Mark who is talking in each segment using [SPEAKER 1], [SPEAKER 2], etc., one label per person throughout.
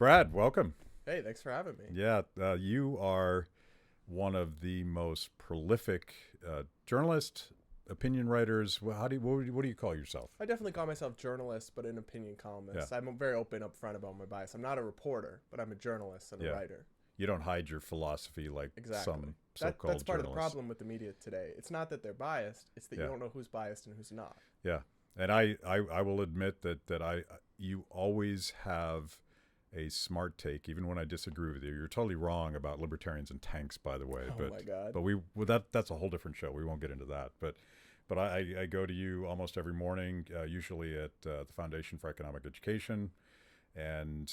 [SPEAKER 1] Brad, welcome.
[SPEAKER 2] Hey, thanks for having me.
[SPEAKER 1] Yeah, you are one of the most prolific journalists, opinion writers. What do you call yourself?
[SPEAKER 2] I definitely call myself journalist, but an opinion
[SPEAKER 1] Yeah,
[SPEAKER 2] columnist. I'm very open up front about my bias. I'm not a reporter, but I'm a journalist and a
[SPEAKER 1] yeah.
[SPEAKER 2] writer.
[SPEAKER 1] You don't hide your philosophy like
[SPEAKER 2] Exactly.
[SPEAKER 1] some
[SPEAKER 2] That's
[SPEAKER 1] so-called
[SPEAKER 2] part of the
[SPEAKER 1] journalists.
[SPEAKER 2] problem with the media today. It's not that they're biased; it's that you
[SPEAKER 1] Yeah,
[SPEAKER 2] don't know who's biased and who's not.
[SPEAKER 1] yeah. And I will admit that you always have a smart take, even when I disagree with you. You're totally wrong about libertarians and tanks, by the way.
[SPEAKER 2] Oh my God.
[SPEAKER 1] But that's a whole different show. We won't get into that. But I go to you almost every morning, usually at the Foundation for Economic Education, and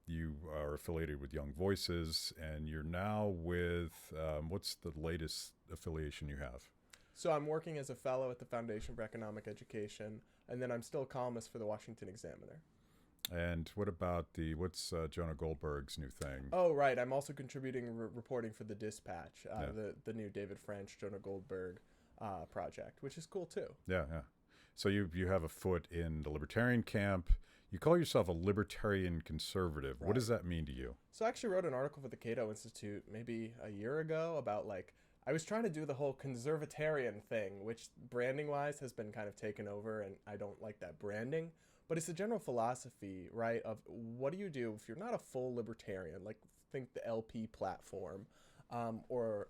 [SPEAKER 1] you are affiliated with Young Voices, and you're now with what's the latest affiliation you have?
[SPEAKER 2] So I'm working as a fellow at the Foundation for Economic Education, and then I'm still a columnist for the Washington Examiner.
[SPEAKER 1] And what about what's Jonah Goldberg's new thing?
[SPEAKER 2] Oh, right. I'm also contributing reporting for the Dispatch,
[SPEAKER 1] Yeah,
[SPEAKER 2] the new David French, Jonah Goldberg project, which is cool too.
[SPEAKER 1] yeah, yeah. So you have a foot in the libertarian camp. You call yourself a libertarian conservative. What
[SPEAKER 2] Right.
[SPEAKER 1] does that mean to you?
[SPEAKER 2] So I actually wrote an article for the Cato Institute maybe a year ago about like I was trying to do the whole conservatarian thing, which branding wise has been kind of taken over, and I don't like that branding. But it's a general philosophy, right? Of what do you do if you're not a full libertarian, like think the LP platform, or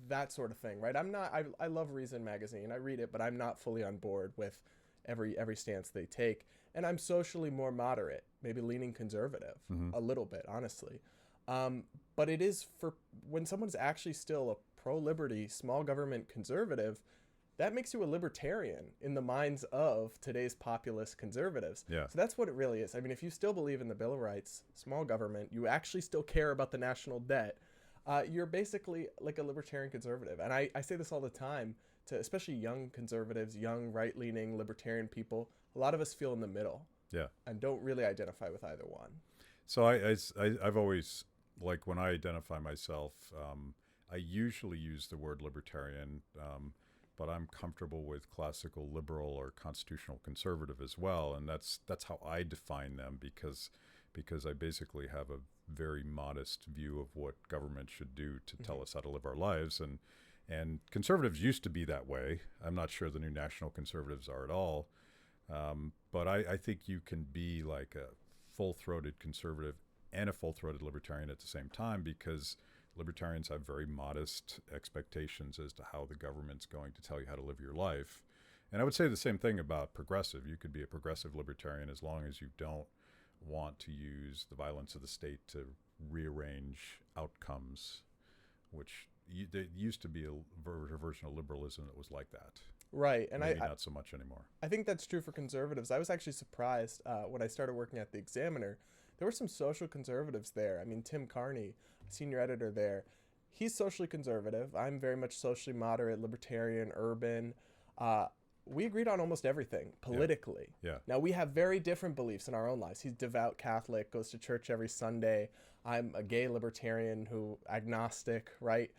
[SPEAKER 2] that sort of thing, right? I'm not. I love Reason magazine. I read it, but I'm not fully on board with every stance they take. And I'm socially more moderate, maybe leaning conservative
[SPEAKER 1] Hmm.
[SPEAKER 2] a little bit, honestly. But it is for when someone's actually still a pro liberty, small government conservative, that makes you a libertarian in the minds of today's populist conservatives.
[SPEAKER 1] Yeah,
[SPEAKER 2] So that's what it really is. I mean, if you still believe in the Bill of Rights, small government, you actually still care about the national debt, you're basically like a libertarian conservative. And I say this all the time to especially young conservatives, young right leaning libertarian people. A lot of us feel in the middle
[SPEAKER 1] yeah.
[SPEAKER 2] and don't really identify with either one.
[SPEAKER 1] So I've always, like, when I identify myself, I usually use the word libertarian, but I'm comfortable with classical liberal or constitutional conservative as well, and that's how I define them because I basically have a very modest view of what government should do to tell us how to live our lives, and conservatives used to be that way. I'm not sure the new national conservatives are at all, but I think you can be like a full-throated conservative and a full-throated libertarian at the same time, because libertarians have very modest expectations as to how the government's going to tell you how to live your life. And I would say the same thing about progressive. You could be a progressive libertarian as long as you don't want to use the violence of the state to rearrange outcomes, which there used to be a version of liberalism that was like that.
[SPEAKER 2] Right. And
[SPEAKER 1] Maybe not so much anymore.
[SPEAKER 2] I think that's true for conservatives. I was actually surprised when I started working at the Examiner. There were some social conservatives there. I mean, Tim Carney, senior editor there, he's socially conservative. I'm very much socially moderate, libertarian, urban. Uh, we agreed on almost everything
[SPEAKER 1] Yeah,
[SPEAKER 2] politically.
[SPEAKER 1] yeah,
[SPEAKER 2] Now, we have very different beliefs in our own lives. He's devout Catholic, goes to church every Sunday. I'm a gay libertarian who agnostic, right?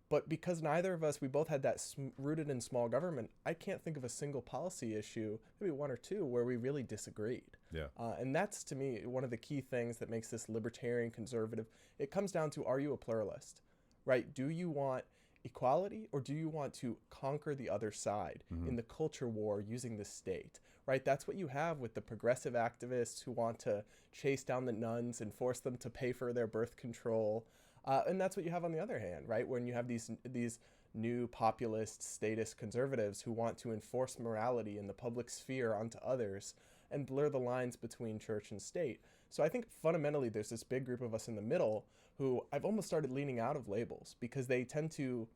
[SPEAKER 2] But because neither of us, we both had that rooted in small government, I can't think of a single policy issue, maybe one or two, where we really disagreed.
[SPEAKER 1] yeah,
[SPEAKER 2] And that's, to me, one of the key things that makes this libertarian conservative. It comes down to, are you a pluralist, right? Do you want equality, or do you want to conquer the other side
[SPEAKER 1] hmm,
[SPEAKER 2] in the culture war using the state, right? That's what you have with the progressive activists who want to chase down the nuns and force them to pay for their birth control. And that's what you have on the other hand, right? When you have these new populist statist conservatives who want to enforce morality in the public sphere onto others and blur the lines between church and state. So I think fundamentally there's this big group of us in the middle who I've almost started leaning out of labels because they tend to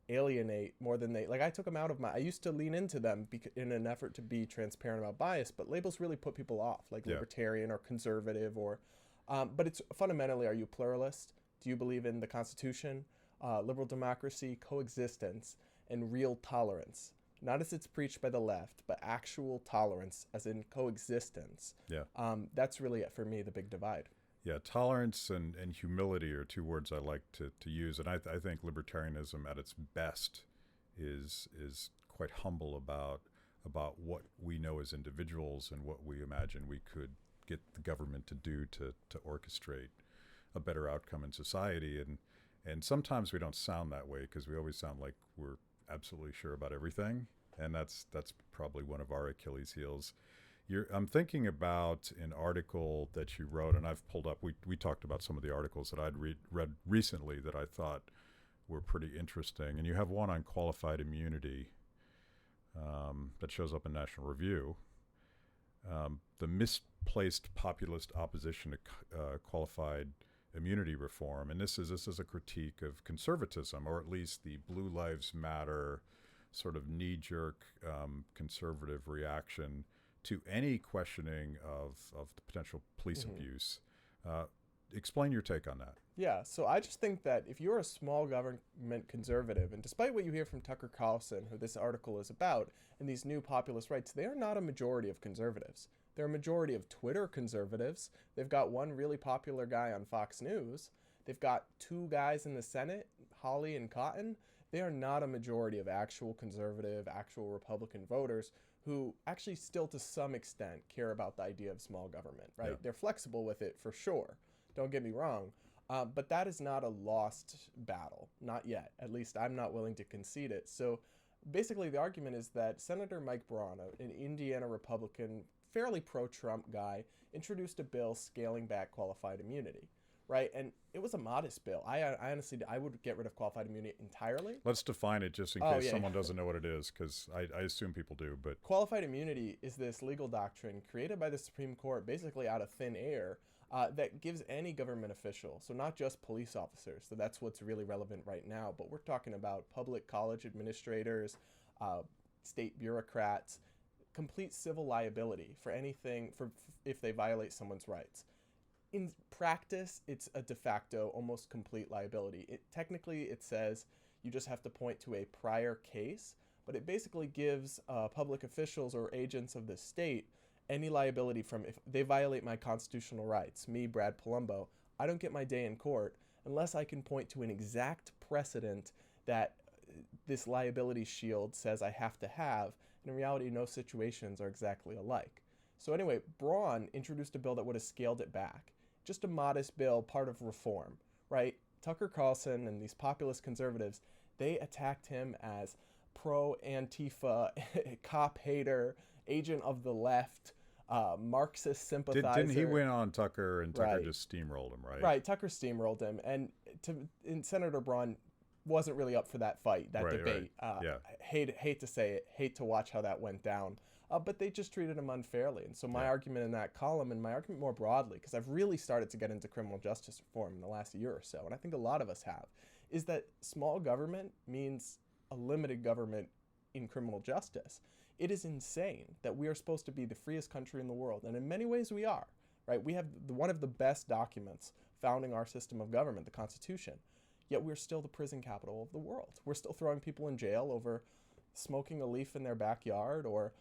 [SPEAKER 2] alienate more than they like. I took them out of I used to lean into them in an effort to be transparent about bias, but labels really put people off, like
[SPEAKER 1] yeah.
[SPEAKER 2] libertarian or conservative or but it's fundamentally, are you pluralist? Do you believe in the Constitution, liberal democracy, coexistence, and real tolerance? Not as it's preached by the left, but actual tolerance, as in coexistence.
[SPEAKER 1] Yeah.
[SPEAKER 2] That's really, for me, the big divide.
[SPEAKER 1] Yeah, tolerance and humility are two words I like to use, and I think libertarianism at its best is quite humble about what we know as individuals and what we imagine we could get the government to do to orchestrate. a better outcome in society. And sometimes we don't sound that way because we always sound like we're absolutely sure about everything. And that's probably one of our Achilles heels. I'm thinking about an article that you wrote, and I've pulled up. We talked about some of the articles that I'd read recently that I thought were pretty interesting. And you have one on qualified immunity that shows up in National Review. The misplaced populist opposition to qualified immunity reform. And this is a critique of conservatism, or at least the Blue Lives Matter sort of knee-jerk conservative reaction to any questioning of the potential police abuse. Explain your take on that.
[SPEAKER 2] Yeah, so I just think that if you're a small government conservative, and despite what you hear from Tucker Carlson, who this article is about, and these new populist rights, they are not a majority of conservatives. They're a majority of Twitter conservatives. They've got one really popular guy on Fox News. They've got two guys in the Senate, Hawley and Cotton. They are not a majority of actual conservative, actual Republican voters who actually still to some extent care about the idea of small government, right?
[SPEAKER 1] Yeah.
[SPEAKER 2] They're flexible with it for sure. Don't get me wrong. But that is not a lost battle. Not yet. At least I'm not willing to concede it. So basically the argument is that Senator Mike Braun, an Indiana Republican, fairly pro-Trump guy, introduced a bill scaling back qualified immunity, right? And it was a modest bill. I honestly, I would get rid of qualified immunity entirely.
[SPEAKER 1] Let's define it just in case someone doesn't know what it is, because I assume people do. But
[SPEAKER 2] qualified immunity is this legal doctrine created by the Supreme Court basically out of thin air that gives any government official, so not just police officers, so that's what's really relevant right now, but we're talking about public college administrators, state bureaucrats, complete civil liability for anything, if they violate someone's rights. In practice, it's a de facto, almost complete liability. Technically, it says you just have to point to a prior case, but it basically gives public officials or agents of the state any liability from if they violate my constitutional rights. Me, Brad Polumbo, I don't get my day in court unless I can point to an exact precedent that this liability shield says I have to have. And in reality, no situations are exactly alike. So anyway, Braun introduced a bill that would have scaled it back. Just a modest bill, part of reform, right? Tucker Carlson and these populist conservatives, they attacked him as pro-Antifa, cop hater, agent of the left, Marxist sympathizer.
[SPEAKER 1] Didn't he win on Tucker, and Tucker just steamrolled him, right?
[SPEAKER 2] Right, Tucker steamrolled him. And Senator Braun wasn't really up for that fight, that debate.
[SPEAKER 1] Yeah.
[SPEAKER 2] Hate to say it, hate to watch how that went down. But they just treated him unfairly. And so my argument in that column, and my argument more broadly, because I've really started to get into criminal justice reform in the last year or so, and I think a lot of us have, is that small government means a limited government in criminal justice. It is insane that we are supposed to be the freest country in the world, and in many ways we are, right? We have one of the best documents founding our system of government, the Constitution, yet we're still the prison capital of the world. We're still throwing people in jail over smoking a leaf in their backyard or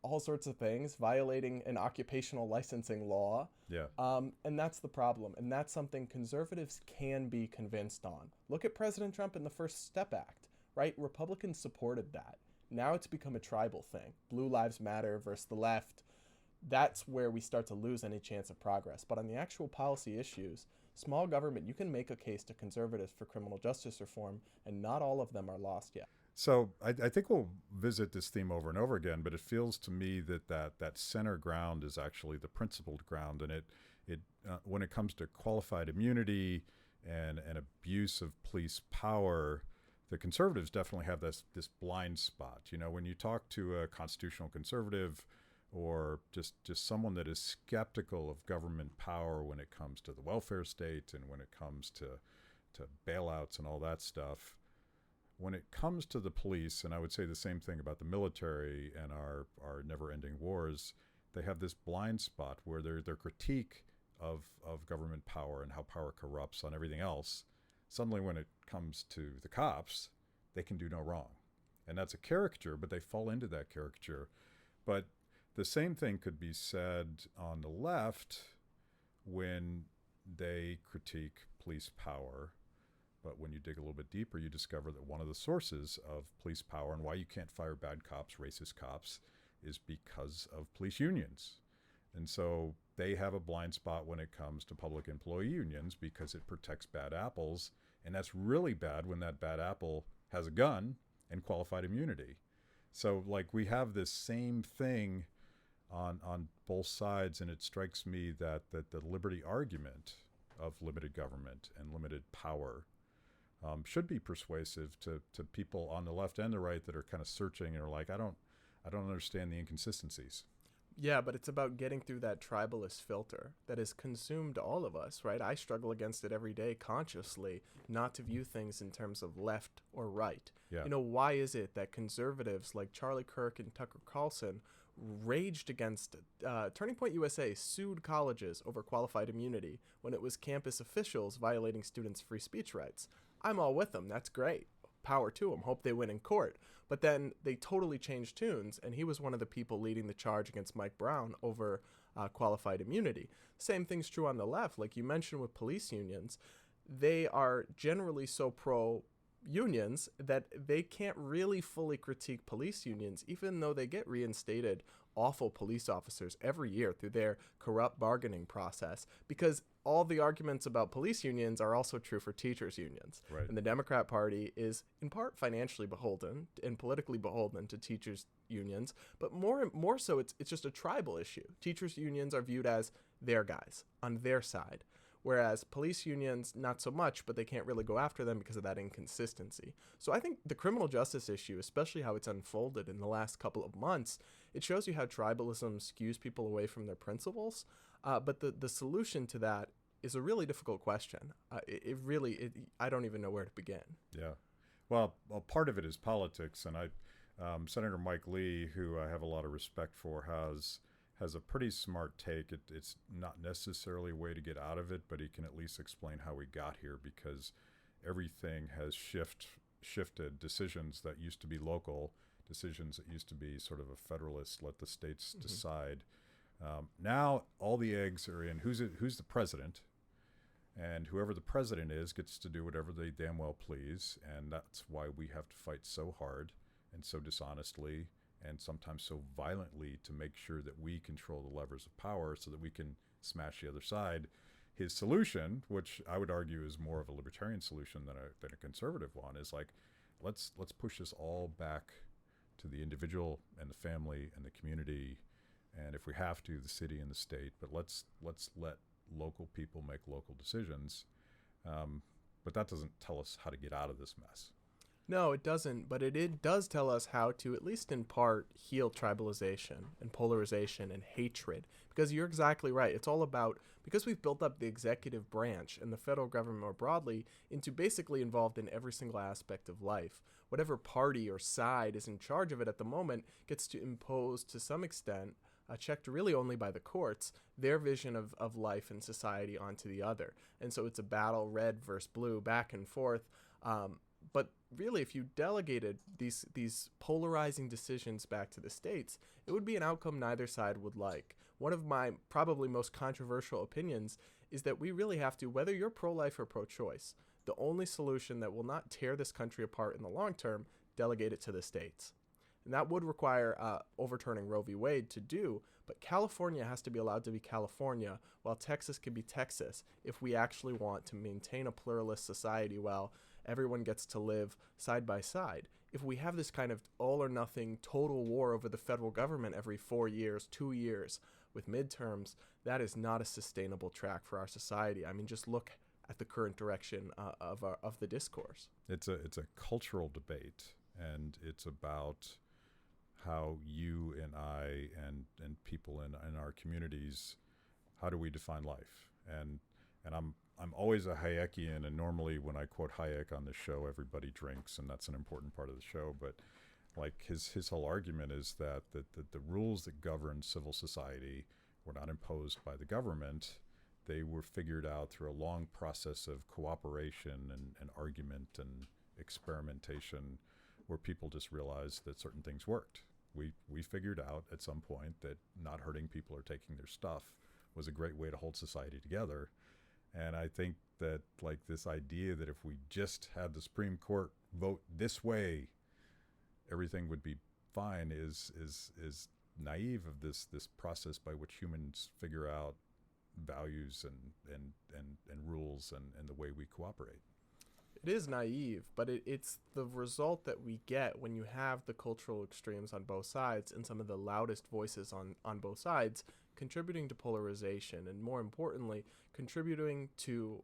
[SPEAKER 2] all sorts of things, violating an occupational licensing law.
[SPEAKER 1] Yeah.
[SPEAKER 2] And that's the problem. And that's something conservatives can be convinced on. Look at President Trump in the First Step Act, right? Republicans supported that. Now it's become a tribal thing. Blue Lives Matter versus the left. That's where we start to lose any chance of progress. But on the actual policy issues, small government, you can make a case to conservatives for criminal justice reform, and not all of them are lost yet.
[SPEAKER 1] So I think we'll visit this theme over and over again, but it feels to me that center ground is actually the principled ground, and it when it comes to qualified immunity and abuse of police power, the conservatives definitely have this blind spot. You know, when you talk to a constitutional conservative or just someone that is skeptical of government power when it comes to the welfare state and when it comes to bailouts and all that stuff, when it comes to the police, and I would say the same thing about the military and our never-ending wars, they have this blind spot where their critique of government power and how power corrupts on everything else, suddenly when it comes to the cops, they can do no wrong. And that's a caricature, but they fall into that caricature. But the same thing could be said on the left when they critique police power. But when you dig a little bit deeper, you discover that one of the sources of police power and why you can't fire bad cops, racist cops, is because of police unions. And so they have a blind spot when it comes to public employee unions because it protects bad apples. And that's really bad when that bad apple has a gun and qualified immunity. So like we have this same thing on both sides, and it strikes me that the liberty argument of limited government and limited power should be persuasive to people on the left and the right that are kind of searching and are like, I don't understand the inconsistencies.
[SPEAKER 2] Yeah, but it's about getting through that tribalist filter that has consumed all of us, right? I struggle against it every day consciously, not to view things in terms of left or right.
[SPEAKER 1] Yeah.
[SPEAKER 2] You know, why is it that conservatives like Charlie Kirk and Tucker Carlson raged against Turning Point USA sued colleges over qualified immunity when it was campus officials violating students' free speech rights? I'm all with them. That's great. Power to them. Hope they win in court. But then they totally changed tunes, and he was one of the people leading the charge against Mike Brown over qualified immunity. Same thing's true on the left. Like you mentioned with police unions, they are generally so pro-unions that they can't really fully critique police unions, even though they get reinstated awful police officers every year through their corrupt bargaining process, because all the arguments about police unions are also true for teachers unions.
[SPEAKER 1] Right.
[SPEAKER 2] And the Democrat Party is in part financially beholden and politically beholden to teachers unions, but more so it's just a tribal issue. Teachers unions are viewed as their guys on their side, whereas police unions not so much, but they can't really go after them because of that inconsistency. So I think the criminal justice issue, especially how it's unfolded in the last couple of months, it shows you how tribalism skews people away from their principles. But the solution to that is a really difficult question. I don't even know where to begin.
[SPEAKER 1] Yeah. Well, part of it is politics, and Senator Mike Lee, who I have a lot of respect for, has a pretty smart take. It's not necessarily a way to get out of it, but he can at least explain how we got here, because everything has shifted. Decisions that used to be local, decisions that used to be sort of a federalist, let the states decide. Now all the eggs are in who's the president, and whoever the president is gets to do whatever they damn well please, and that's why we have to fight so hard and so dishonestly and sometimes so violently to make sure that we control the levers of power so that we can smash the other side. His solution, which I would argue is more of a libertarian solution than a conservative one, is like, let's push this all back to the individual and the family and the community, and if we have to, the city and the state. But let's let local people make local decisions. But that doesn't tell us how to get out of this mess.
[SPEAKER 2] No, it doesn't, but it does tell us how to, at least in part, heal tribalization and polarization and hatred. Because you're exactly right. It's all about, because we've built up the executive branch and the federal government more broadly into basically involved in every single aspect of life. Whatever party or side is in charge of it at the moment gets to impose, to some extent, checked really only by the courts, their vision of life and society onto the other. And so it's a battle, red versus blue, back and forth. But really, if you delegated these polarizing decisions back to the states, it would be an outcome neither side would like. One of my probably most controversial opinions is that we really have to, whether you're pro-life or pro-choice, the only solution that will not tear this country apart in the long term, delegate it to the states. And that would require overturning Roe v. Wade to do, but California has to be allowed to be California, while Texas can be Texas, if we actually want to maintain a pluralist society while everyone gets to live side by side. If we have this kind of all or nothing total war over the federal government every 4 years, 2 years, with midterms, that is not a sustainable track for our society. I mean, just look at the current direction of the discourse.
[SPEAKER 1] It's a cultural debate, and it's about how you and I and people in our communities, how do we define life? And I'm always a Hayekian, and normally when I quote Hayek on the show, everybody drinks, and that's an important part of the show. But like his whole argument is that the rules that govern civil society were not imposed by the government. They were figured out through a long process of cooperation and argument and experimentation, where people just realized that certain things worked. We figured out at some point that not hurting people or taking their stuff was a great way to hold society together. And I think that like this idea that if we just had the Supreme Court vote this way, everything would be fine is naive of this process by which humans figure out values and rules and the way we cooperate.
[SPEAKER 2] It is naive, but it's the result that we get when you have the cultural extremes on both sides and some of the loudest voices on both sides contributing to polarization, and more importantly, contributing to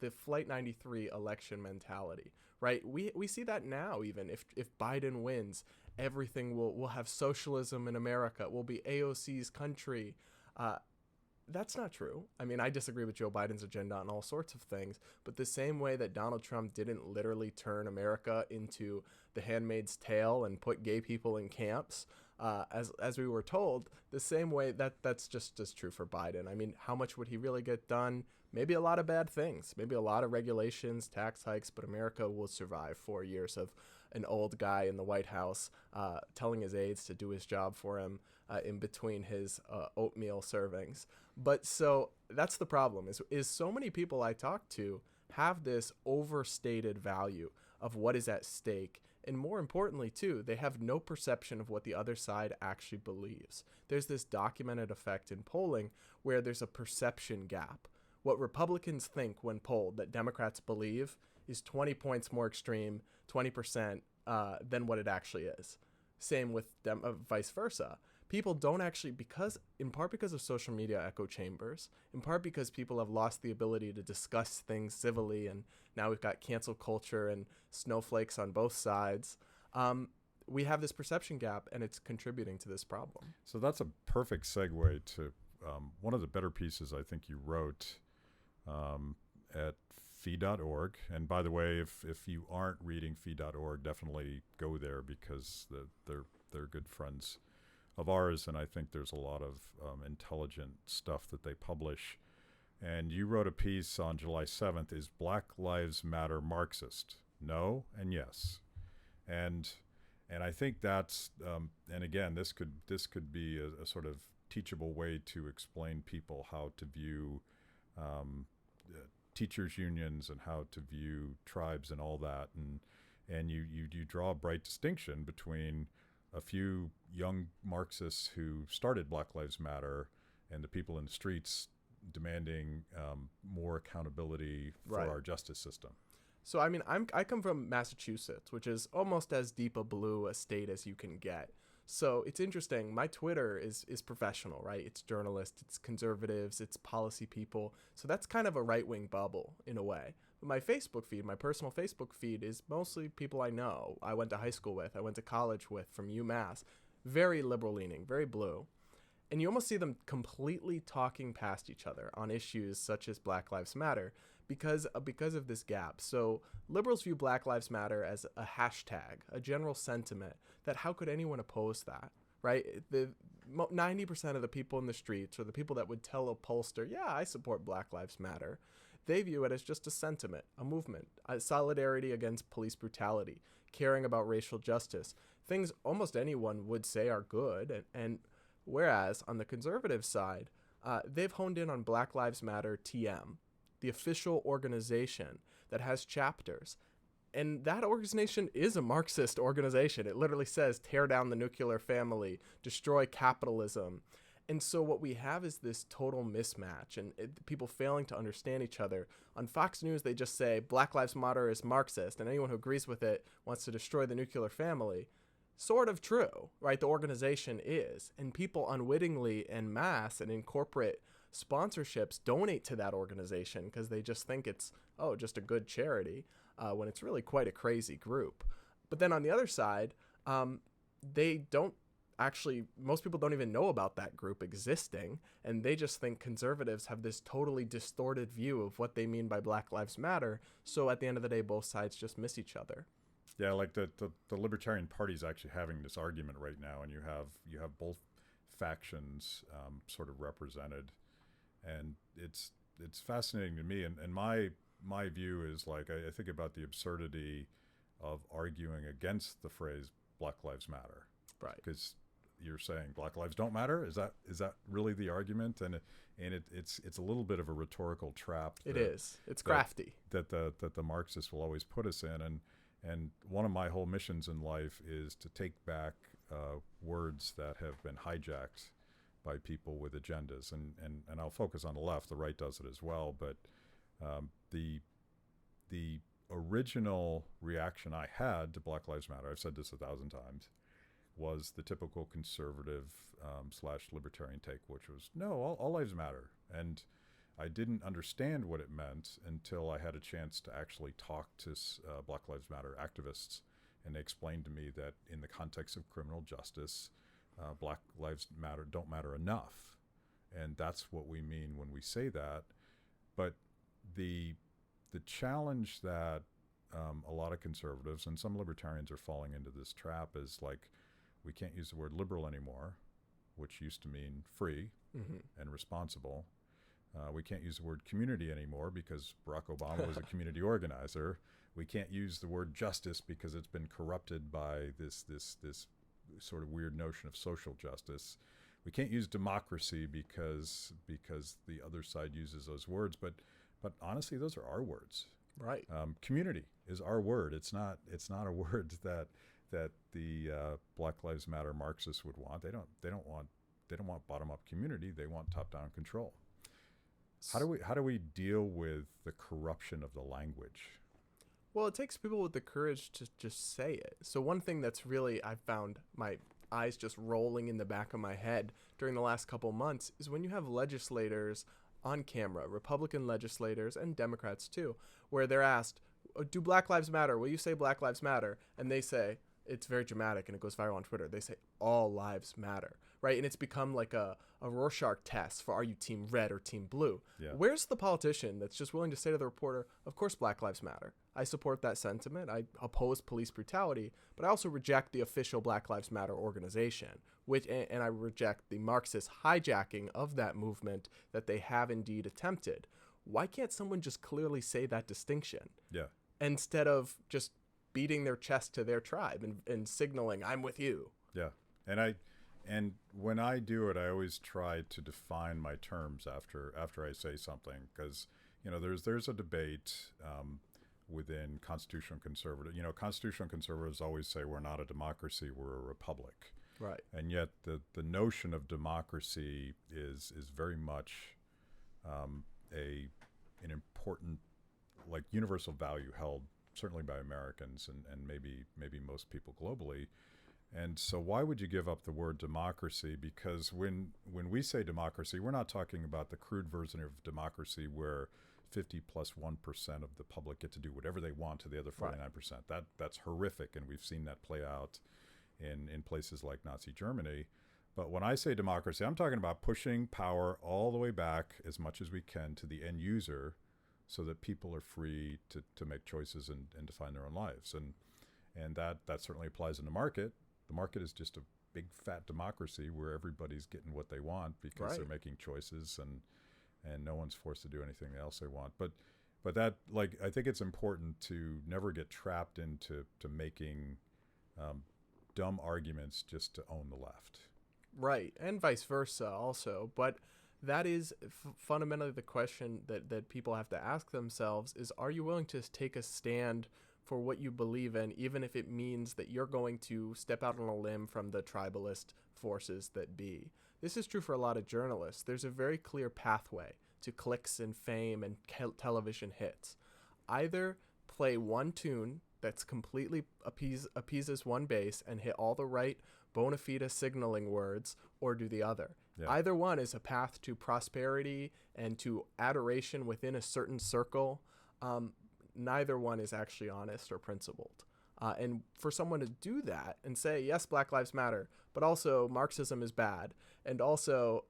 [SPEAKER 2] the Flight 93 election mentality, right? We see that now. Even if Biden wins, everything will have socialism in America. We'll be AOC's country. That's not true. I mean, I disagree with Joe Biden's agenda on all sorts of things, but the same way that Donald Trump didn't literally turn America into The Handmaid's Tale and put gay people in camps, as we were told, the same way that's just as true for Biden. I mean, how much would he really get done? Maybe a lot of bad things, maybe a lot of regulations, tax hikes, but America will survive 4 years of an old guy in the White House telling his aides to do his job for him in between his oatmeal servings. But so that's the problem is so many people I talk to have this overstated value of what is at stake. And more importantly, too, they have no perception of what the other side actually believes. There's this documented effect in polling where there's a perception gap. What Republicans think when polled that Democrats believe is 20 points more extreme, 20% than what it actually is. Same with vice versa. People don't actually, in part because of social media echo chambers, in part because people have lost the ability to discuss things civilly, and now we've got cancel culture and snowflakes on both sides. We have this perception gap, and it's contributing to this problem.
[SPEAKER 1] So that's a perfect segue to one of the better pieces I think you wrote at fee.org. And by the way, if you aren't reading fee.org, definitely go there because they're good friends of ours, and I think there's a lot of intelligent stuff that they publish. And you wrote a piece on July 7th, is Black Lives Matter Marxist? No and yes. And I think that's, and again, this could be a sort of teachable way to explain people how to view teachers' unions and how to view tribes and all that. And you draw a bright distinction between a few young Marxists who started Black Lives Matter and the people in the streets demanding more accountability for our justice system.
[SPEAKER 2] So, I mean, I come from Massachusetts, which is almost as deep a blue a state as you can get. So it's interesting. My Twitter is professional, right? It's journalists, it's conservatives, it's policy people. So that's kind of a right-wing bubble in a way. But my Facebook feed, my personal Facebook feed, is mostly people I know. I went to high school with, I went to college with from UMass. Very liberal-leaning, very blue. And you almost see them completely talking past each other on issues such as Black Lives Matter because of this gap. So liberals view Black Lives Matter as a hashtag, a general sentiment that how could anyone oppose that, right? The 90% of the people in the streets or the people that would tell a pollster, yeah, I support Black Lives Matter, they view it as just a sentiment, a movement, a solidarity against police brutality, caring about racial justice, things almost anyone would say are good. And whereas on the conservative side, they've honed in on Black Lives Matter TM, the official organization that has chapters. And that organization is a Marxist organization. It literally says, tear down the nuclear family, destroy capitalism. And so what we have is this total mismatch and people failing to understand each other. On Fox News, they just say Black Lives Matter is Marxist, and anyone who agrees with it wants to destroy the nuclear family. Sort of true, right? The organization is. And people unwittingly en masse and in corporate sponsorships donate to that organization because they just think it's, just a good charity, when it's really quite a crazy group. But then on the other side, they don't actually, most people don't even know about that group existing, and they just think conservatives have this totally distorted view of what they mean by Black Lives Matter. So at the end of the day, both sides just miss each other.
[SPEAKER 1] Yeah, like the Libertarian Party is actually having this argument right now, and you have both factions sort of represented, and it's fascinating to me. And my view is like I think about the absurdity of arguing against the phrase Black Lives Matter,
[SPEAKER 2] right?
[SPEAKER 1] Because you're saying Black lives don't matter. Is that really the argument? And it's a little bit of a rhetorical trap.
[SPEAKER 2] It is. It's crafty.
[SPEAKER 1] That the Marxists will always put us in. And one of my whole missions in life is to take back words that have been hijacked by people with agendas. And I'll focus on the left. The right does it as well. But the original reaction I had to Black Lives Matter, I've said this 1,000 times, was the typical conservative slash libertarian take, which was, no, all lives matter. And I didn't understand what it meant until I had a chance to actually talk to Black Lives Matter activists. And they explained to me that in the context of criminal justice, Black Lives Matter don't matter enough. And that's what we mean when we say that. But the challenge that a lot of conservatives and some libertarians are falling into this trap is like, we can't use the word liberal anymore, which used to mean free and responsible. We can't use the word community anymore because Barack Obama was a community organizer. We can't use the word justice because it's been corrupted by this sort of weird notion of social justice. We can't use democracy because the other side uses those words. But honestly, those are our words.
[SPEAKER 2] Right.
[SPEAKER 1] Community is our word. It's not a word that the Black Lives Matter Marxists would want. They don't want bottom up community. They want top down control. How do we deal with the corruption of the language?
[SPEAKER 2] Well, it takes people with the courage to just say it. So one thing that's really, I've found my eyes just rolling in the back of my head during the last couple months is when you have legislators on camera, Republican legislators and Democrats too, where they're asked, do Black Lives Matter? Will you say Black Lives Matter? And they say, it's very dramatic and it goes viral on Twitter. They say all lives matter, right? And it's become like a Rorschach test for, are you team red or team blue?
[SPEAKER 1] Yeah.
[SPEAKER 2] Where's the politician that's just willing to say to the reporter, of course Black Lives Matter. I support that sentiment. I oppose police brutality, but I also reject the official Black Lives Matter organization, and I reject the Marxist hijacking of that movement that they have indeed attempted. Why can't someone just clearly say that distinction?
[SPEAKER 1] Yeah.
[SPEAKER 2] Instead of just beating their chest to their tribe and signaling, I'm with you.
[SPEAKER 1] Yeah. And when I do it, I always try to define my terms after I say something, because, there's a debate within constitutional conservative. Constitutional conservatives always say we're not a democracy, we're a republic.
[SPEAKER 2] Right.
[SPEAKER 1] And yet the notion of democracy is very much an important, like, universal value held certainly by Americans and maybe most people globally. And so why would you give up the word democracy? Because when we say democracy, we're not talking about the crude version of democracy where 50 plus 1% of the public get to do whatever they want to the other 49%. Right. That's horrific, and we've seen that play out in places like Nazi Germany. But when I say democracy, I'm talking about pushing power all the way back as much as we can to the end user, so that people are free to make choices and define their own lives. And that certainly applies in the market. The market is just a big fat democracy where everybody's getting what they want because they're making choices and no one's forced to do anything else they want. But that, like, I think it's important to never get trapped into making dumb arguments just to own the left.
[SPEAKER 2] Right, and vice versa also. But that is fundamentally the question that people have to ask themselves is, are you willing to take a stand for what you believe in, even if it means that you're going to step out on a limb from the tribalist forces that be? This is true for a lot of journalists. There's a very clear pathway to clicks and fame and television hits. Either play one tune that's completely appeases one base and hit all the right bona fide signaling words, or do the other. Yeah. Either one is a path to prosperity and to adoration within a certain circle. Neither one is actually honest or principled. And for someone to do that and say, yes, Black Lives Matter, but also Marxism is bad, and also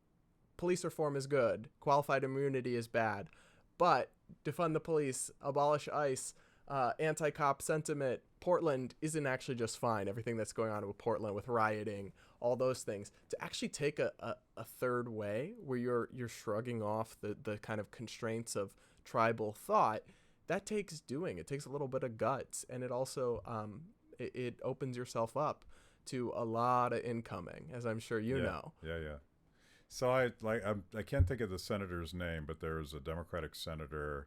[SPEAKER 2] police reform is good, qualified immunity is bad, but defund the police, abolish ICE, anti-cop sentiment, Portland isn't actually just fine. Everything that's going on with Portland, with rioting, all those things. To actually take a third way where you're shrugging off the kind of constraints of tribal thought, that takes doing. It takes a little bit of guts, and it also it opens yourself up to a lot of incoming, as I'm sure you know. Yeah.
[SPEAKER 1] So I can't think of the senator's name, but there was a Democratic senator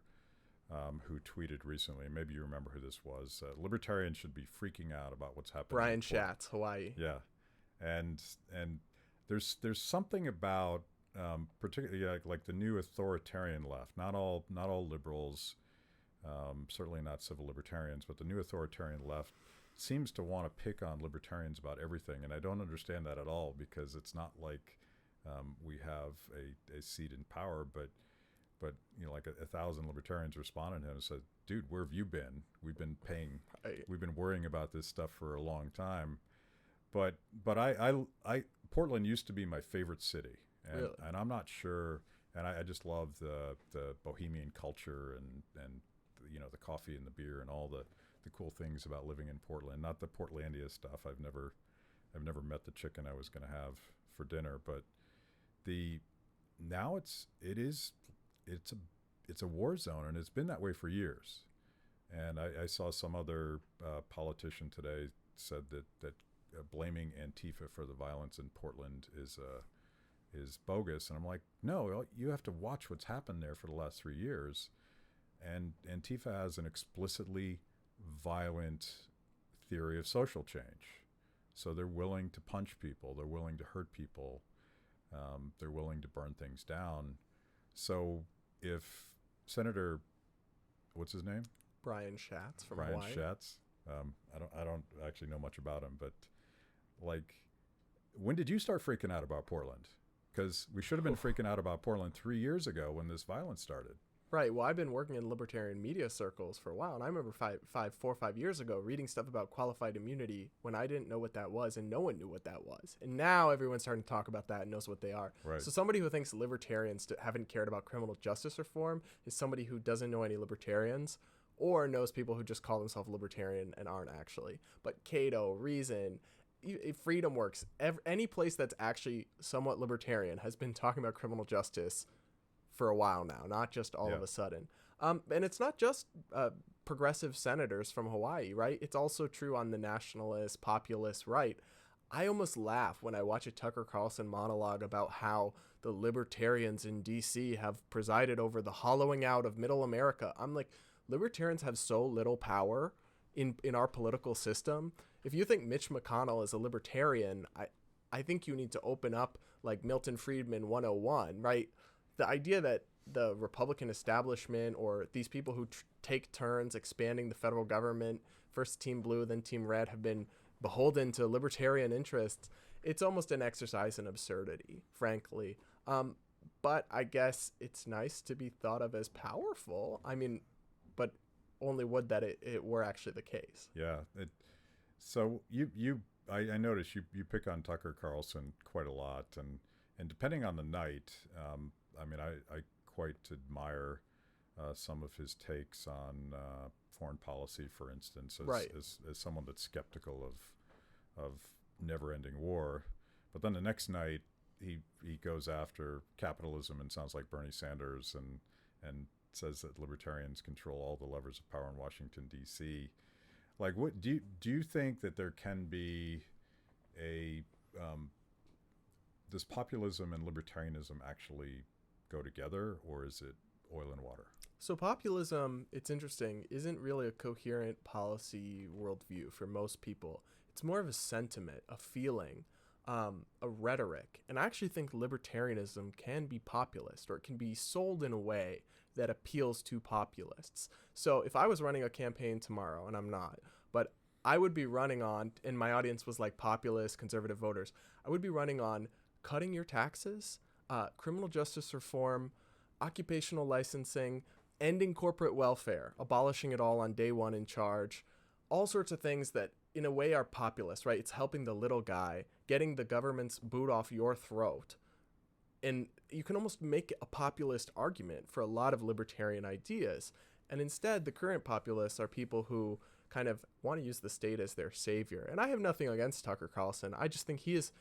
[SPEAKER 1] who tweeted recently. Maybe you remember who this was. Libertarians should be freaking out about what's happening.
[SPEAKER 2] Brian Schatz, Hawaii.
[SPEAKER 1] Yeah, and there's something about particularly like the new authoritarian left. Not all liberals, certainly not civil libertarians, but the new authoritarian left seems to want to pick on libertarians about everything, and I don't understand that at all, because it's not like we have a seat in power, but like a thousand libertarians responded to him and said, "Dude, where have you been? We've been we've been worrying about this stuff for a long time." But I Portland used to be my favorite city, and
[SPEAKER 2] Really?
[SPEAKER 1] and I'm not sure, and I just love the bohemian culture and the coffee and the beer and all the cool things about living in Portland. Not the Portlandia stuff. I've never met the chicken I was going to have for dinner, but now it's a war zone, and it's been that way for years. And I saw some other politician today said that blaming Antifa for the violence in Portland is bogus, and I'm like, no, you have to watch what's happened there for the last 3 years. And Antifa has an explicitly violent theory of social change. So they're willing to punch people. They're willing to hurt people. They're willing to burn things down. So if Senator, what's his name?
[SPEAKER 2] Brian Schatz from Hawaii.
[SPEAKER 1] Schatz. I don't actually know much about him, but like, when did you start freaking out about Portland? Because we should have been freaking out about Portland 3 years ago when this violence started.
[SPEAKER 2] Right. Well, I've been working in libertarian media circles for a while, and I remember 4 or 5 years ago reading stuff about qualified immunity when I didn't know what that was, and no one knew what that was. And now everyone's starting to talk about that and knows what they are.
[SPEAKER 1] Right.
[SPEAKER 2] So somebody who thinks libertarians haven't cared about criminal justice reform is somebody who doesn't know any libertarians, or knows people who just call themselves libertarian and aren't actually. But Cato, Reason, Freedom Works, any place that's actually somewhat libertarian has been talking about criminal justice for a while now, not just all of a sudden. And it's not just progressive senators from Hawaii, right? It's also true on the nationalist, populist right. I almost laugh when I watch a Tucker Carlson monologue about how the libertarians in D.C. have presided over the hollowing out of middle America. I'm like, libertarians have so little power in our political system. If you think Mitch McConnell is a libertarian, I think you need to open up like Milton Friedman 101, right? The idea that the Republican establishment or these people who take turns expanding the federal government, first Team Blue, then Team Red, have been beholden to libertarian interests, it's almost an exercise in absurdity, frankly. But I guess it's nice to be thought of as powerful. I mean, but only would that it were actually the case.
[SPEAKER 1] Yeah. So I noticed you pick on Tucker Carlson quite a lot, and depending on the night, I mean, I quite admire some of his takes on foreign policy, for instance, as someone that's skeptical of never-ending war. But then the next night, he goes after capitalism and sounds like Bernie Sanders and says that libertarians control all the levers of power in Washington, D.C. Like, what do you think that there can be does populism and libertarianism actually go together, or is it oil and water?
[SPEAKER 2] So populism, it's interesting, isn't really a coherent policy worldview for most people. It's more of a sentiment, a feeling, a rhetoric. And I actually think libertarianism can be populist, or it can be sold in a way that appeals to populists. So if I was running a campaign tomorrow, and I'm not, but I would be running on, and my audience was like populist, conservative voters, I would be running on cutting your taxes, criminal justice reform, occupational licensing, ending corporate welfare, abolishing it all on day one in charge, all sorts of things that in a way are populist, right? It's helping the little guy, getting the government's boot off your throat. And you can almost make a populist argument for a lot of libertarian ideas. And instead, the current populists are people who kind of want to use the state as their savior. And I have nothing against Tucker Carlson. I just think he is,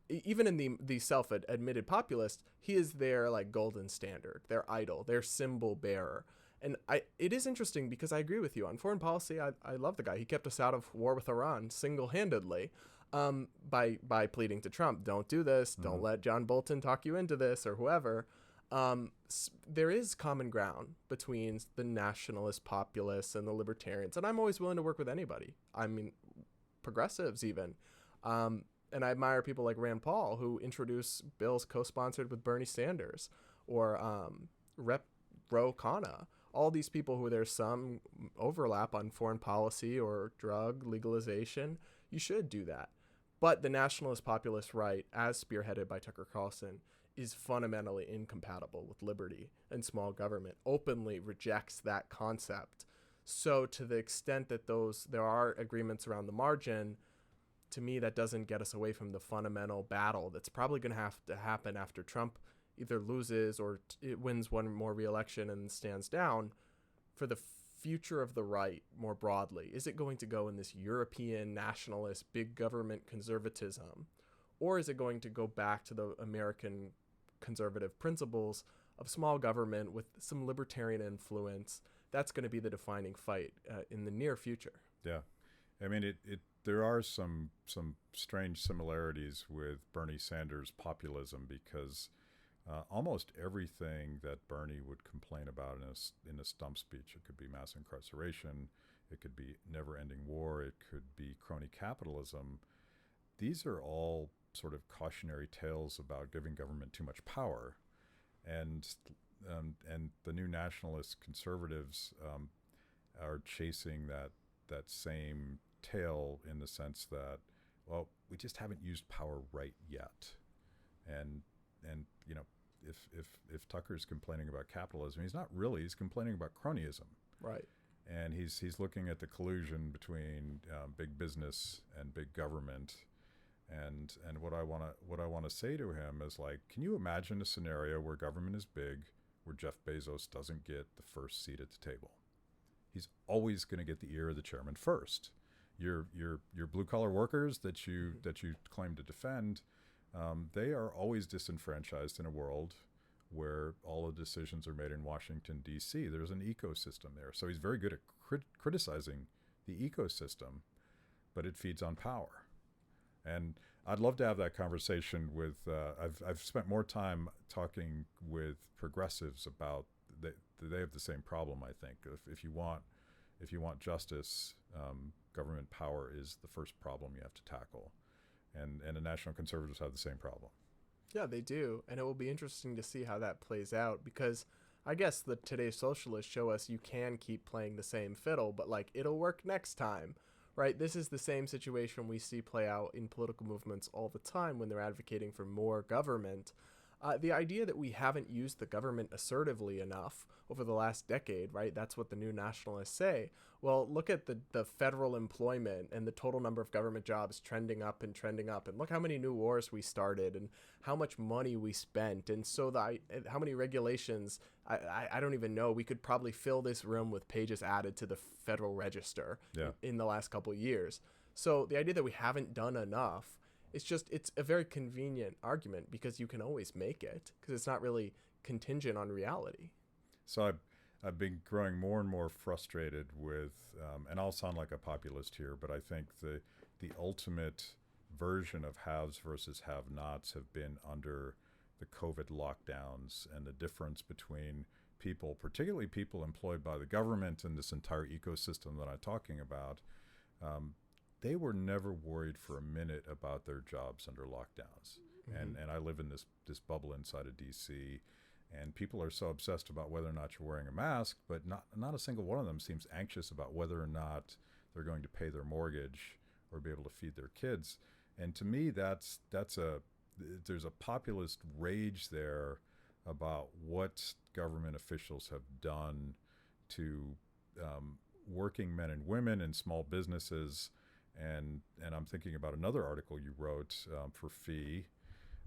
[SPEAKER 2] even in the self-admitted populist, he is their like golden standard, their idol, their symbol bearer. And it is interesting because I agree with you on foreign policy. I love the guy. He kept us out of war with Iran single-handedly by pleading to Trump, don't do this, don't let John Bolton talk you into this, or whoever. There is common ground between the nationalist populists and the libertarians, and I'm always willing to work with anybody. I mean, progressives even. And I admire people like Rand Paul, who introduce bills co-sponsored with Bernie Sanders, or Rep. Ro Khanna. All these people who there's some overlap on foreign policy or drug legalization. You should do that. But the nationalist populist right, as spearheaded by Tucker Carlson, is fundamentally incompatible with liberty, and small government openly rejects that concept. So to the extent that there are agreements around the margin, to me that doesn't get us away from the fundamental battle that's probably going to have to happen after Trump either loses or it wins one more re-election and stands down, for the future of the right more broadly. Is it going to go in this European nationalist big government conservatism, or is it going to go back to the American conservative principles of small government with some libertarian influence? That's going to be the defining fight in the near future.
[SPEAKER 1] Yeah. I mean, there are some strange similarities with Bernie Sanders' populism, because almost everything that Bernie would complain about in a stump speech, it could be mass incarceration, it could be never-ending war, it could be crony capitalism. These are all sort of cautionary tales about giving government too much power, and the new nationalist conservatives are chasing that same tale, in the sense that, well, we just haven't used power right yet, and you know, if Tucker's complaining about capitalism, he's not really. He's complaining about cronyism.
[SPEAKER 2] Right.
[SPEAKER 1] And he's looking at the collusion between big business and big government. And what I want to say to him is, like, can you imagine a scenario where government is big, where Jeff Bezos doesn't get the first seat at the table? He's always going to get the ear of the chairman first. Your blue collar workers that you claim to defend, they are always disenfranchised in a world where all the decisions are made in Washington, D.C. There's an ecosystem there. So he's very good at criticizing the ecosystem, but it feeds on power. And I'd love to have that conversation with, I've spent more time talking with progressives about, they have the same problem, I think. If you want justice, government power is the first problem you have to tackle. And the national conservatives have the same problem.
[SPEAKER 2] Yeah, they do. And it will be interesting to see how that plays out, because I guess the today's socialists show us you can keep playing the same fiddle, but like it'll work next time, right? This is the same situation we see play out in political movements all the time when they're advocating for more government. The idea that we haven't used the government assertively enough over the last decade, right? That's what the new nationalists say. Well, look at the federal employment and the total number of government jobs trending up. And look how many new wars we started and how much money we spent. And so how many regulations, I don't even know. We could probably fill this room with pages added to the Federal Register in the last couple of years. So the idea that we haven't done enough, it's a very convenient argument, because you can always make it, because it's not really contingent on reality.
[SPEAKER 1] So I've been growing more and more frustrated with, and I'll sound like a populist here, but I think the ultimate version of haves versus have-nots have been under the COVID lockdowns, and the difference between people, particularly people employed by the government and this entire ecosystem that I'm talking about. They were never worried for a minute about their jobs under lockdowns. Mm-hmm. And I live in this bubble inside of DC, and people are so obsessed about whether or not you're wearing a mask, but not a single one of them seems anxious about whether or not they're going to pay their mortgage or be able to feed their kids. And to me, there's a populist rage there about what government officials have done to working men and women and small businesses. And I'm thinking about another article you wrote for Fee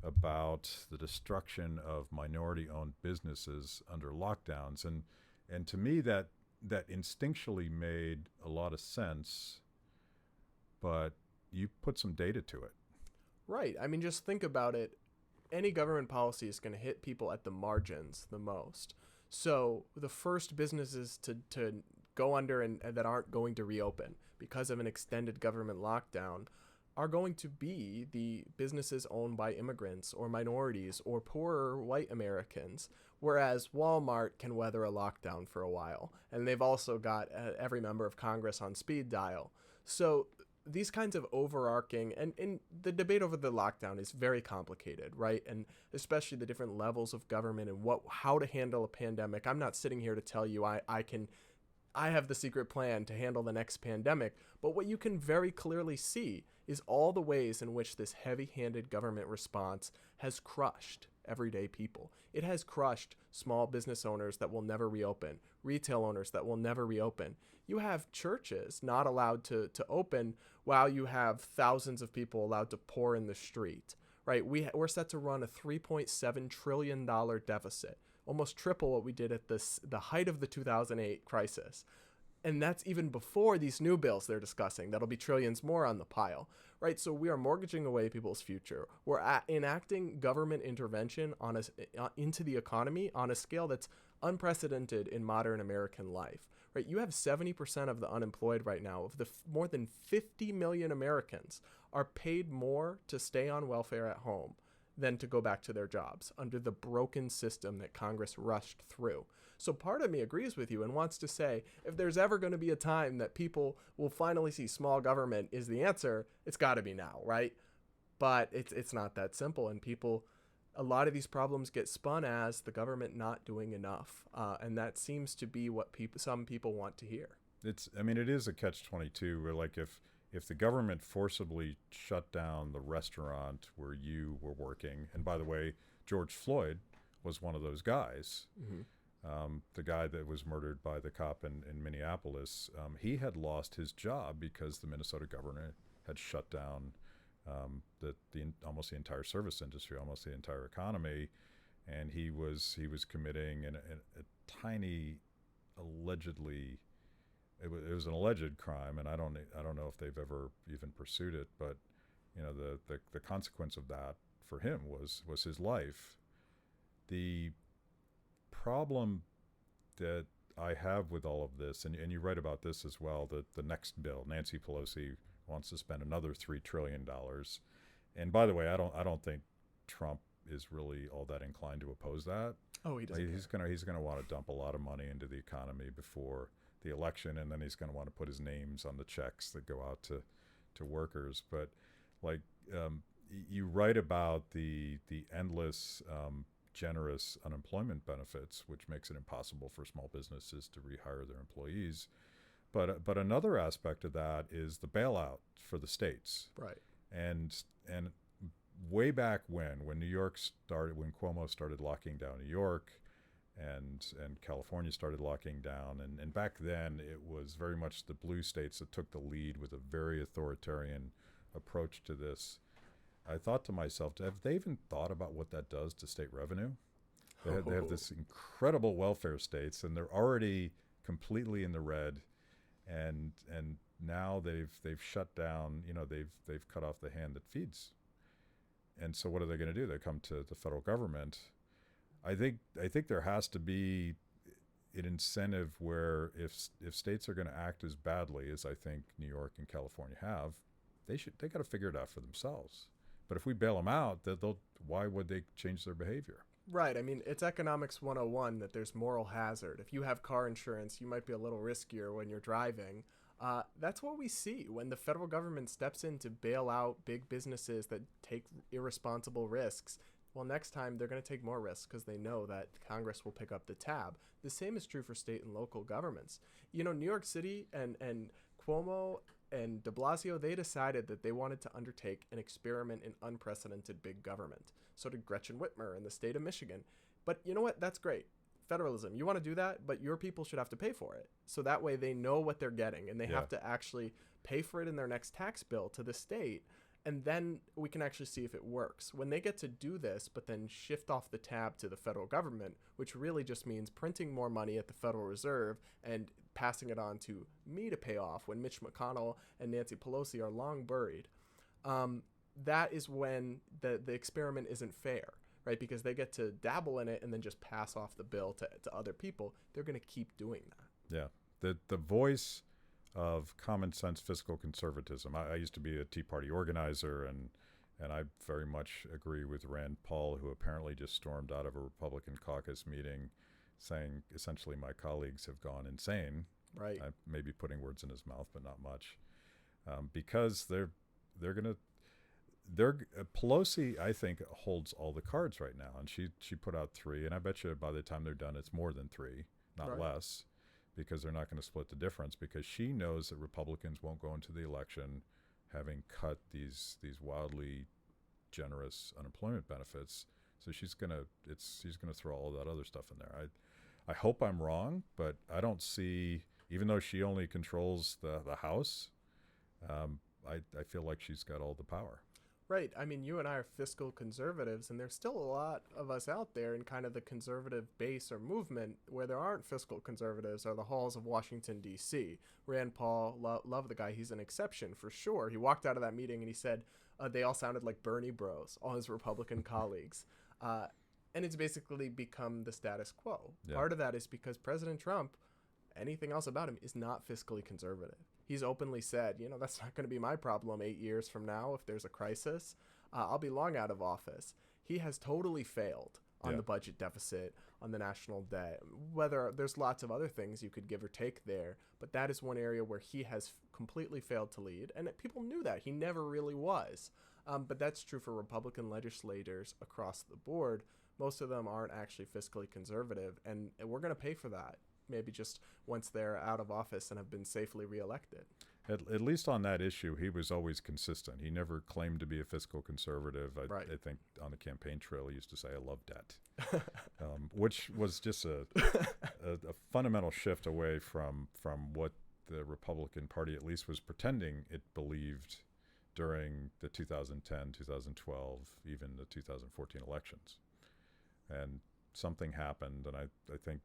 [SPEAKER 1] about the destruction of minority-owned businesses under lockdowns. And to me, that instinctually made a lot of sense, but you put some data to it.
[SPEAKER 2] Right. I mean, just think about it. Any government policy is going to hit people at the margins the most. So the first businesses to go under and that aren't going to reopen because of an extended government lockdown are going to be the businesses owned by immigrants or minorities or poorer white Americans, whereas Walmart can weather a lockdown for a while. And they've also got every member of Congress on speed dial. So these kinds of overarching and the debate over the lockdown is very complicated, right? And especially the different levels of government and how to handle a pandemic. I'm not sitting here to tell you I have the secret plan to handle the next pandemic, but what you can very clearly see is all the ways in which this heavy-handed government response has crushed everyday people. It has crushed small business owners that will never reopen, retail owners that will never reopen. You have churches not allowed to open while you have thousands of people allowed to pour in the street, right? We're set to run a $3.7 trillion deficit, almost triple what we did at the height of the 2008 crisis. And that's even before these new bills they're discussing. That'll be trillions more on the pile, right? So we are mortgaging away people's future. We're enacting government intervention into the economy on a scale that's unprecedented in modern American life, right? You have 70% of the unemployed right now. Of the more than 50 million Americans are paid more to stay on welfare at home than to go back to their jobs under the broken system that Congress rushed through. So part of me agrees with you and wants to say, if there's ever going to be a time that people will finally see small government is the answer, it's got to be now, right? But it's not that simple, and a lot of these problems get spun as the government not doing enough, and that seems to be what some people want to hear.
[SPEAKER 1] It is a catch-22 where, like, if the government forcibly shut down the restaurant where you were working, and by the way, George Floyd was one of those guys, the guy that was murdered by the cop in Minneapolis, he had lost his job because the Minnesota governor had shut down almost the entire service industry, almost the entire economy, and he was committing a tiny, allegedly. It was an alleged crime, and I don't know if they've ever even pursued it. But the consequence of that for him was his life. The problem that I have with all of this, and you write about this as well, that the next bill, Nancy Pelosi wants to spend another $3 trillion. And by the way, I don't think Trump is really all that inclined to oppose that.
[SPEAKER 2] Oh, he doesn't.
[SPEAKER 1] He's gonna want to dump a lot of money into the economy before the election, and then he's going to want to put his names on the checks that go out to workers. But you write about the endless generous unemployment benefits, which makes it impossible for small businesses to rehire their employees. But another aspect of that is the bailout for the states.
[SPEAKER 2] Right.
[SPEAKER 1] And way back when Cuomo started locking down New York, and California started locking down, and back then it was very much the blue states that took the lead with a very authoritarian approach to this. I thought to myself, have they even thought about what that does to state revenue? They have this incredible welfare states, and they're already completely in the red, and now they've shut down. They've cut off the hand that feeds. And so what are they going to do? They come to the federal government. I think there has to be an incentive where if states are going to act as badly as I think New York and California have, they got to figure it out for themselves. But if we bail them out, why would they change their behavior?
[SPEAKER 2] Right. I mean, it's economics 101 that there's moral hazard. If you have car insurance, you might be a little riskier when you're driving. That's what we see when the federal government steps in to bail out big businesses that take irresponsible risks. Well, next time they're going to take more risks because they know that Congress will pick up the tab. The same is true for state and local governments. New York City and Cuomo and de Blasio, they decided that they wanted to undertake an experiment in unprecedented big government. So did Gretchen Whitmer in the state of Michigan. But you know what? That's great. Federalism. You want to do that, but your people should have to pay for it. So that way they know what they're getting, and they have to actually pay for it in their next tax bill to the state. And then we can actually see if it works. When they get to do this, but then shift off the tab to the federal government, which really just means printing more money at the Federal Reserve and passing it on to me to pay off when Mitch McConnell and Nancy Pelosi are long buried, that is when the experiment isn't fair, right? Because they get to dabble in it and then just pass off the bill to other people. They're going to keep doing that.
[SPEAKER 1] Yeah. The voice of common sense fiscal conservatism. I used to be a Tea Party organizer, and I very much agree with Rand Paul, who apparently just stormed out of a Republican caucus meeting saying essentially my colleagues have gone insane.
[SPEAKER 2] Right.
[SPEAKER 1] I may be putting words in his mouth, but not much. because they're gonna Pelosi, I think, holds all the cards right now, and she put out 3, and I bet you by the time they're done, it's more than 3, not
[SPEAKER 2] Right.
[SPEAKER 1] less, because they're not going to split the difference, because she knows that Republicans won't go into the election having cut these wildly generous unemployment benefits. So she's gonna throw all that other stuff in there. I hope I'm wrong, but I don't see, even though she only controls the House, I feel like she's got all the power.
[SPEAKER 2] Right. I mean, you and I are fiscal conservatives, and there's still a lot of us out there in kind of the conservative base or movement where there aren't fiscal conservatives are the halls of Washington, D.C. Rand Paul, love the guy. He's an exception for sure. He walked out of that meeting and he said they all sounded like Bernie bros, all his Republican colleagues. And it's basically become the status quo.
[SPEAKER 1] Yeah.
[SPEAKER 2] Part of that is because President Trump, anything else about him, is not fiscally conservative. He's openly said, that's not going to be my problem 8 years from now if there's a crisis. I'll be long out of office. He has totally failed on the budget deficit, on the national debt. Whether there's lots of other things you could give or take there, but that is one area where he has completely failed to lead, and people knew that. He never really was. But that's true for Republican legislators across the board. Most of them aren't actually fiscally conservative, and we're going to pay for that. Maybe just once they're out of office and have been safely reelected.
[SPEAKER 1] At least on that issue, he was always consistent. He never claimed to be a fiscal conservative.
[SPEAKER 2] Right.
[SPEAKER 1] I think on the campaign trail, he used to say, "I love debt," which was just a fundamental shift away from what the Republican Party at least was pretending it believed during the 2010, 2012, even the 2014 elections. And something happened, and I think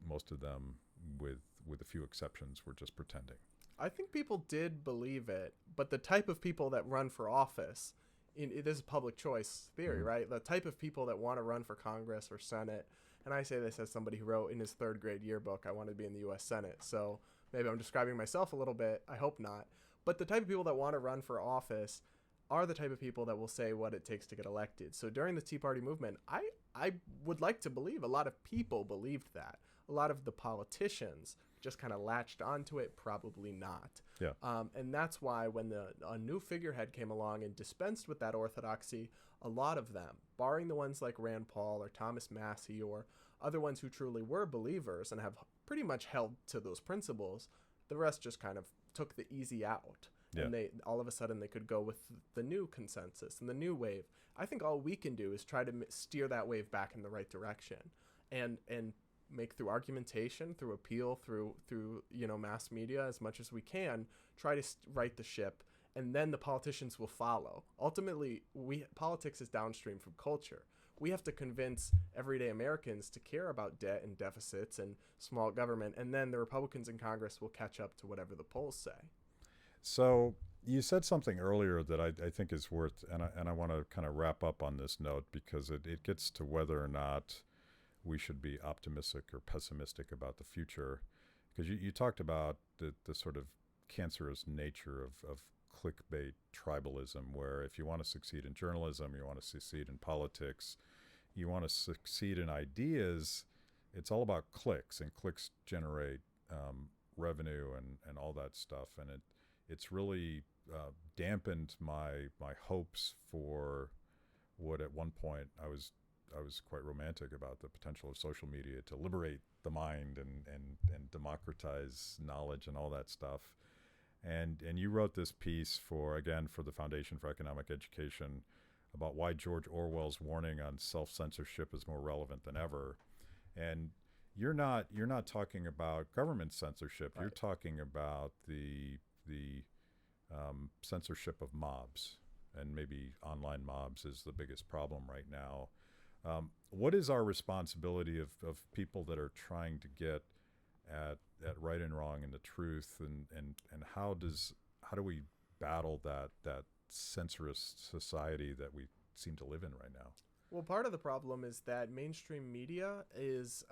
[SPEAKER 1] most of them, with a few exceptions, were just pretending.
[SPEAKER 2] I think people did believe it, but the type of people that run for office, it is a public choice theory, right? The type of people that want to run for Congress or Senate, and I say this as somebody who wrote in his 3rd grade yearbook, I wanted to be in the U.S. Senate, so maybe I'm describing myself a little bit. I hope not. But the type of people that want to run for office are the type of people that will say what it takes to get elected. So during the Tea Party movement, I would like to believe a lot of people believed that. A lot of the politicians just kind of latched onto it, probably not.
[SPEAKER 1] Yeah.
[SPEAKER 2] And that's why when a new figurehead came along and dispensed with that orthodoxy, a lot of them, barring the ones like Rand Paul or Thomas Massey or other ones who truly were believers and have pretty much held to those principles, the rest just kind of took the easy out.
[SPEAKER 1] Yeah.
[SPEAKER 2] And they all of a sudden they could go with the new consensus and the new wave. I think all we can do is try to steer that wave back in the right direction, and make through argumentation, through appeal, through mass media as much as we can, try to right the ship, and then the politicians will follow. Ultimately, politics is downstream from culture. We have to convince everyday Americans to care about debt and deficits and small government, and then the Republicans in Congress will catch up to whatever the polls say.
[SPEAKER 1] So you said something earlier that I think is worth, and I want to kind of wrap up on this note, because it gets to whether or not we should be optimistic or pessimistic about the future. Because you talked about the sort of cancerous nature of clickbait tribalism, where if you want to succeed in journalism, you want to succeed in politics, you want to succeed in ideas, it's all about clicks, and clicks generate revenue and all that stuff. And it's really dampened my hopes for what at one point I was quite romantic about, the potential of social media to liberate the mind and democratize knowledge and all that stuff. And you wrote this piece for the Foundation for Economic Education about why George Orwell's warning on self-censorship is more relevant than ever. And you're not talking about government censorship.
[SPEAKER 2] Right.
[SPEAKER 1] You're talking about the censorship of mobs, and maybe online mobs is the biggest problem right now. What is our responsibility of people that are trying to get at right and wrong and the truth, and how do we battle that censorious society that we seem to live in right now?
[SPEAKER 2] Well, part of the problem is that mainstream media is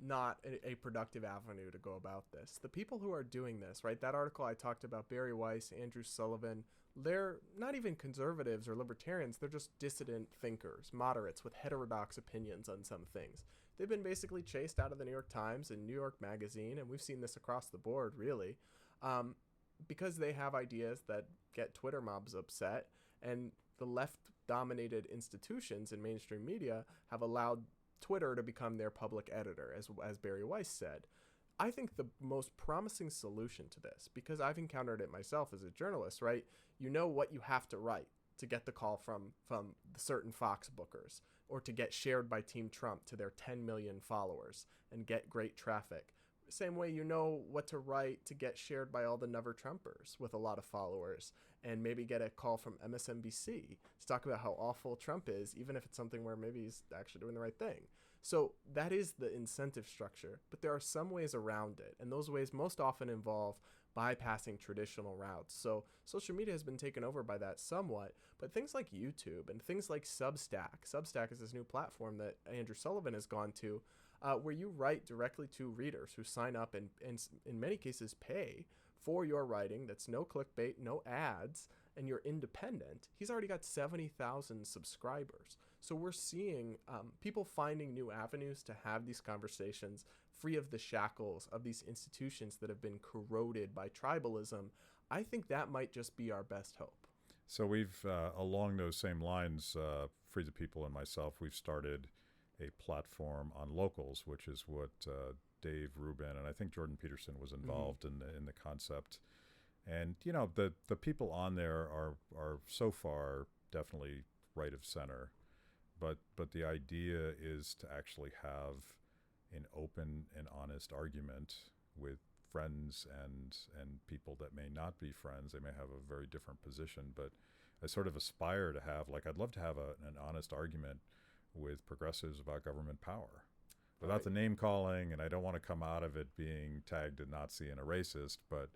[SPEAKER 2] not a productive avenue to go about this. The people who are doing this, right, that article I talked about, Barry Weiss, Andrew Sullivan, they're not even conservatives or libertarians. They're just dissident thinkers, moderates with heterodox opinions on some things. They've been basically chased out of the New York Times and New York Magazine, and we've seen this across the board, really. because they have ideas that get Twitter mobs upset, and the left-dominated institutions in mainstream media have allowed Twitter to become their public editor, as Barry Weiss said. I think the most promising solution to this, because I've encountered it myself as a journalist, right? You know what you have to write to get the call from certain Fox bookers, or to get shared by Team Trump to their 10 million followers and get great traffic. Same way you know what to write to get shared by all the Never Trumpers with a lot of followers, and maybe get a call from MSNBC to talk about how awful Trump is, even if it's something where maybe he's actually doing the right thing. So that is the incentive structure, but there are some ways around it, and those ways most often involve bypassing traditional routes. So social media has been taken over by that somewhat, but things like YouTube and things like Substack is this new platform that Andrew Sullivan has gone to, where you write directly to readers who sign up and in many cases pay for your writing. That's no clickbait, no ads, and you're independent. He's already got 70,000 subscribers. So we're seeing people finding new avenues to have these conversations free of the shackles of these institutions that have been corroded by tribalism. I think that might just be our best hope.
[SPEAKER 1] So we've, along those same lines, Free the People and myself, we've started a platform on locals, which is what Dave Rubin and I think Jordan Peterson was involved in the concept. And you know, the people on there are so far definitely right of center, but the idea is to actually have an open and honest argument with friends and people that may not be friends. They may have a very different position, but I sort of aspire to have, like, I'd love to have an honest argument with progressives about government power without the name calling, and I don't want to come out of it being tagged a Nazi and a racist, but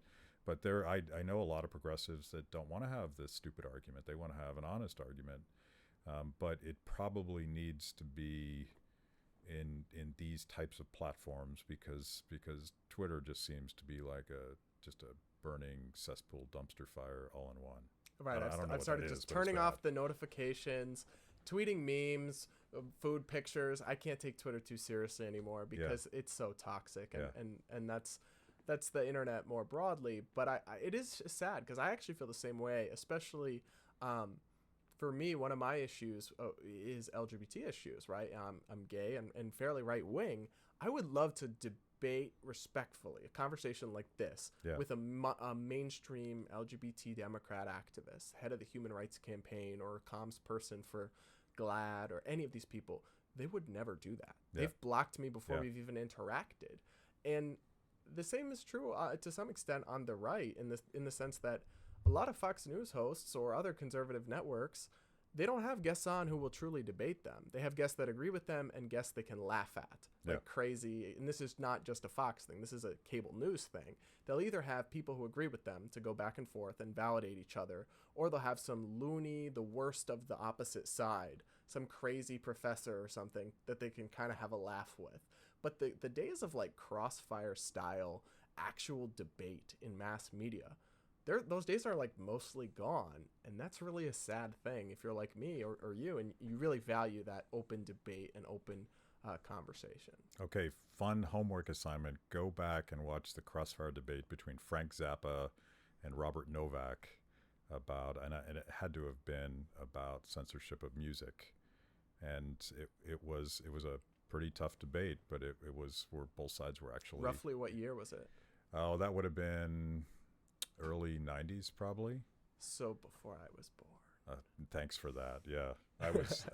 [SPEAKER 1] there I know a lot of progressives that don't want to have this stupid argument. They want to have an honest argument, but it probably needs to be in these types of platforms because Twitter just seems to be like just a burning cesspool dumpster fire all in one.
[SPEAKER 2] Right, I've started just turning off the notifications, tweeting memes, food pictures. I can't take Twitter too seriously anymore because it's so toxic, and that's the internet more broadly. But it is sad because I actually feel the same way, especially for me. One of my issues is LGBT issues, right? I'm gay and fairly right wing. I would love to debate respectfully a conversation like this with a mainstream LGBT Democrat activist, head of the Human Rights Campaign, or a comms person for GLAAD, or any of these people. They would never do that. They've blocked me before we've even interacted. And the same is true to some extent on the right, in the sense that a lot of Fox News hosts or other conservative networks, they don't have guests on who will truly debate them. They have guests that agree with them and guests they can laugh at like crazy. And this is not just a Fox thing. This is a cable news thing. They'll either have people who agree with them to go back and forth and validate each other, or they'll have some loony, the worst of the opposite side, some crazy professor or something that they can kind of have a laugh with. But the days of like Crossfire style actual debate in mass media, those days are like mostly gone, and that's really a sad thing if you're like me or you, and you really value that open debate and open conversation.
[SPEAKER 1] Okay, fun homework assignment. Go back and watch the Crossfire debate between Frank Zappa and Robert Novak about, and it had to have been about censorship of music, and it was a pretty tough debate, but it was where both sides were actually.
[SPEAKER 2] Roughly what year was it?
[SPEAKER 1] Oh, that would have been early 90s probably.
[SPEAKER 2] So before I was born.
[SPEAKER 1] Thanks for that. Yeah, I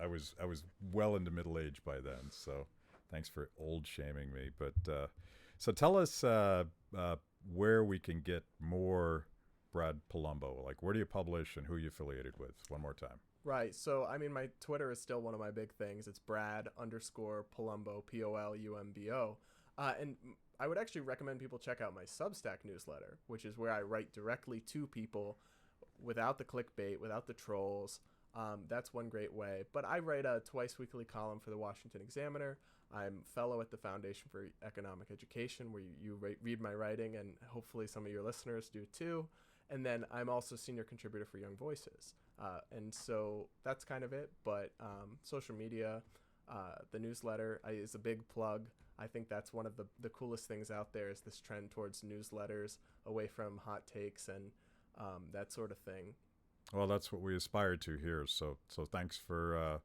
[SPEAKER 1] was well into middle age by then, so thanks for old shaming me. But so tell us where we can get more Brad Polumbo. Like, where do you publish and who are you affiliated with? One more time.
[SPEAKER 2] Right. So, I mean, my Twitter is still one of my big things. It's Brad_Polumbo, Polumbo. And I would actually recommend people check out my Substack newsletter, which is where I write directly to people without the clickbait, without the trolls. That's one great way. But I write a twice weekly column for the Washington Examiner. I'm fellow at the Foundation for Economic Education, where you read my writing, and hopefully some of your listeners do too. And then I'm also senior contributor for Young Voices. And so that's kind of it. But social media, the newsletter is a big plug. I think that's one of the coolest things out there is this trend towards newsletters, away from hot takes and that sort of thing.
[SPEAKER 1] Well, that's what we aspire to here. So thanks for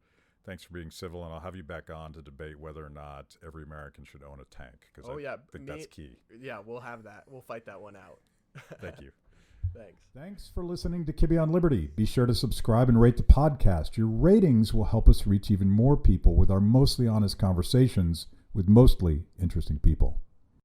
[SPEAKER 1] being civil, and I'll have you back on to debate whether or not every American should own a tank, because I think that's key.
[SPEAKER 2] Yeah, we'll have that. We'll fight that one out.
[SPEAKER 1] Thank you.
[SPEAKER 2] Thanks.
[SPEAKER 3] Thanks for listening to Kibbe on Liberty. Be sure to subscribe and rate the podcast. Your ratings will help us reach even more people with our mostly honest conversations with mostly interesting people.